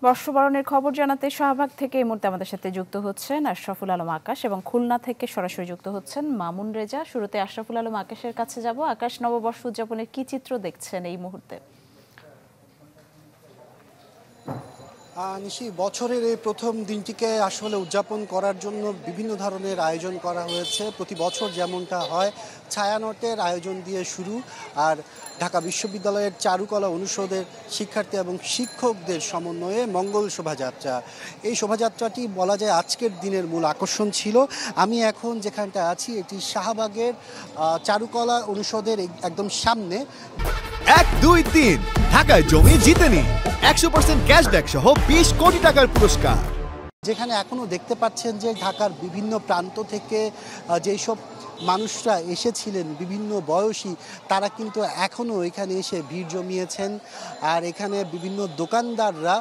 বর্ষবরণের খবর জানাতে শাহবাগ থেকে এই মুহূর্তে আমাদের সাথে যুক্ত হচ্ছেন আশরাফুল আলম আকাশ এবং খুলনা থেকে সরাসরি যুক্ত হচ্ছেন মামুন রেজা। শুরুতে আশরাফুল আলম আকাশের কাছে যাব। আকাশ, নববর্ষ উদযাপনের কি চিত্র দেখছেন এই মুহূর্তে? নিশি, বছরের এই প্রথম দিনটিকে আসলে উদযাপন করার জন্য বিভিন্ন ধরনের আয়োজন করা হয়েছে। প্রতি বছর যেমনটা হয়, ছায়ানটের আয়োজন দিয়ে শুরু, আর ঢাকা বিশ্ববিদ্যালয়ের চারুকলা অনুষদের শিক্ষার্থী এবং শিক্ষকদের সমন্বয়ে মঙ্গল শোভাযাত্রা। এই শোভাযাত্রাটি বলা যায় আজকের দিনের মূল আকর্ষণ ছিল। আমি এখন যেখানটা আছি এটি শাহবাগের চারুকলা অনুষদের একদম সামনে। 1, 2, 3 ঢাকায় জমি জিতে নিন 100% ক্যাশব্যাক সহ 20 কোটি টাকার পুরস্কার। যেখানে এখনো দেখতে পাচ্ছেন যে ঢাকার বিভিন্ন প্রান্ত থেকে যেই সব মানুষরা এসেছিলেন বিভিন্ন বয়সী, তারা কিন্তু এখনও এখানে এসে ভিড় জমিয়েছেন। আর এখানে বিভিন্ন দোকানদাররা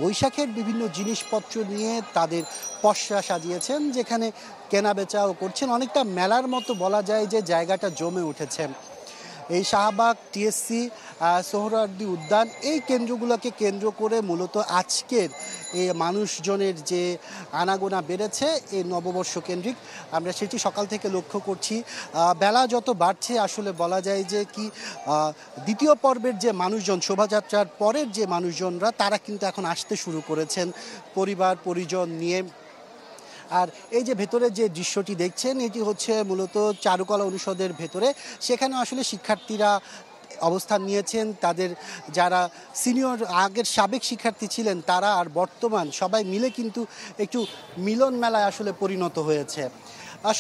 বৈশাখের বিভিন্ন জিনিসপত্র নিয়ে তাদের পসরা সাজিয়েছেন, যেখানে কেনা বেচাও করছেন। অনেকটা মেলার মতো বলা যায় যে জায়গাটা জমে উঠেছে। এই শাহবাগ, টিএসসি, সোহরাওয়ার্দী উদ্যান, এই কেন্দ্রগুলোকে কেন্দ্র করে মূলত আজকের এই মানুষজনের যে আনাগোনা বেড়েছে এই নববর্ষ কেন্দ্রিক, আমরা সেটি সকাল থেকে লক্ষ্য করছি। বেলা যত বাড়ছে আসলে বলা যায় যে কি দ্বিতীয় পর্বের যে মানুষজন, শোভাযাত্রার পরের যে মানুষজনরা, তারা কিন্তু এখন আসতে শুরু করেছেন পরিবার পরিজন নিয়ে। আর এই যে ভেতরে যে দৃশ্যটি দেখছেন, এটি হচ্ছে মূলত চারুকলা অনুষদের ভেতরে। সেখানে আসলে শিক্ষার্থীরা অবস্থান নিয়েছেন। তাদের যারা সিনিয়র আগের সাবেক শিক্ষার্থী ছিলেন তারা আর বর্তমান সবাই মিলে কিন্তু একটু মিলন মেলায় আসলে পরিণত হয়েছে।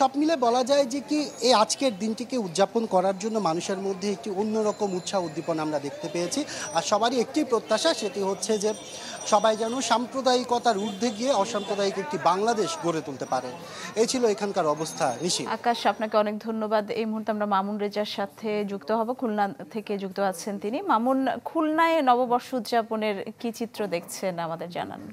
সব মিলে বলা যায় যে কি এই আজকের দিনটিকে উদযাপন করার জন্য মানুষের মধ্যে একটি অন্যরকম উৎসাহ উদ্দীপনা আমরা দেখতে পেয়েছি। আর সবারই একটি প্রত্যাশা, সেটি হচ্ছে যে সবাই যেন সাম্প্রদায়িকতার ঊর্ধ্বে গিয়ে অসাম্প্রদায়িক একটি বাংলাদেশ গড়ে তুলতে পারে। এই ছিল এখানকার অবস্থা। ঋষি, আকাশ, আপনাকে অনেক ধন্যবাদ। এই মুহূর্তে আমরা মামুন রেজার সাথে যুক্ত হব। খুলনা থেকে যুক্ত আছেন তিনি। মামুন, খুলনায় নববর্ষ উদযাপনের কি চিত্র দেখছেন আমাদের জানান।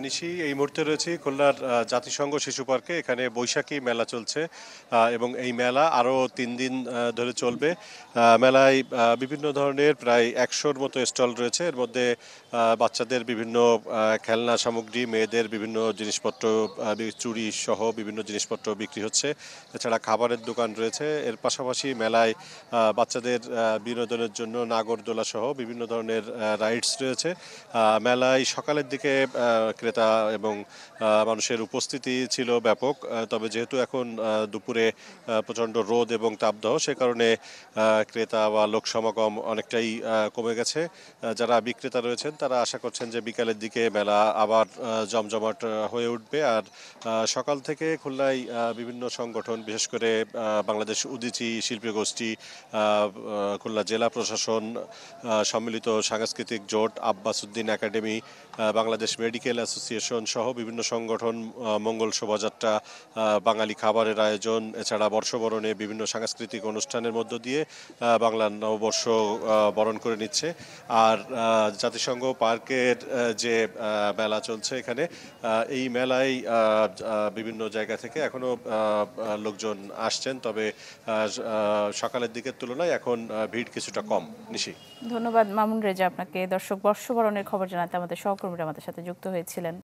নিশি, এই মুহূর্তে রয়েছে খুলনার জাতিসংঘ শিশু পার্কে। এখানে বৈশাখী মেলা চলছে এবং এই মেলা আরও 3 দিন ধরে চলবে। মেলায় বিভিন্ন ধরনের প্রায় 100-র মতো স্টল রয়েছে। এর মধ্যে বাচ্চাদের বিভিন্ন খেলনা সামগ্রী, মেয়েদের বিভিন্ন জিনিসপত্র, চুড়ি সহ বিভিন্ন জিনিসপত্র বিক্রি হচ্ছে। এছাড়া খাবারের দোকান রয়েছে। এর পাশাপাশি মেলায় বাচ্চাদের বিনোদনের জন্য নাগরদোলা সহ বিভিন্ন ধরনের রাইডস রয়েছে। মেলায় সকালের দিকে ক্রেতা এবং মানুষের উপস্থিতি ছিল ব্যাপক। তবে যেহেতু এখন দুপুরে প্রচণ্ড রোদ এবং তাপদাহ, সে কারণে ক্রেতা বা লোক সমাগম অনেকটাই কমে গেছে। যারা বিক্রেতা রয়েছেন তারা আশা করছেন যে বিকালের দিকে মেলা আবার জমজমাট হয়ে উঠবে। আর সকাল থেকে খুলনায় বিভিন্ন সংগঠন, বিশেষ করে বাংলাদেশ উদীচী শিল্পী গোষ্ঠী, খুলনা জেলা প্রশাসন, সম্মিলিত সাংস্কৃতিক জোট, Abbas Uddin academy, Bangladesh medical association সহ বিভিন্ন সংগঠন মঙ্গল শোভাযাত্রা, বাঙালি খাবারের আয়োজন, এছাড়া বর্ষবরণে বিভিন্ন সাংস্কৃতিক অনুষ্ঠানের মধ্য দিয়ে বাংলার নববর্ষ বরণ করে নিচ্ছে। আর জাতিসংঘ পার্কের যে মেলা চলছে এখানে, এই মেলায় বিভিন্ন জায়গা থেকে এখনো লোকজন আসছেন। তবে সকালের দিকের তুলনায় এখন ভিড় কিছুটা কম। নিশি, ধন্যবাদ মামুন রেজা আপনাকে। দর্শক, বর্ষবরণের খবর জানাতে আমাদের সহকর্মীরা আমাদের সাথে যুক্ত হয়েছিলেন।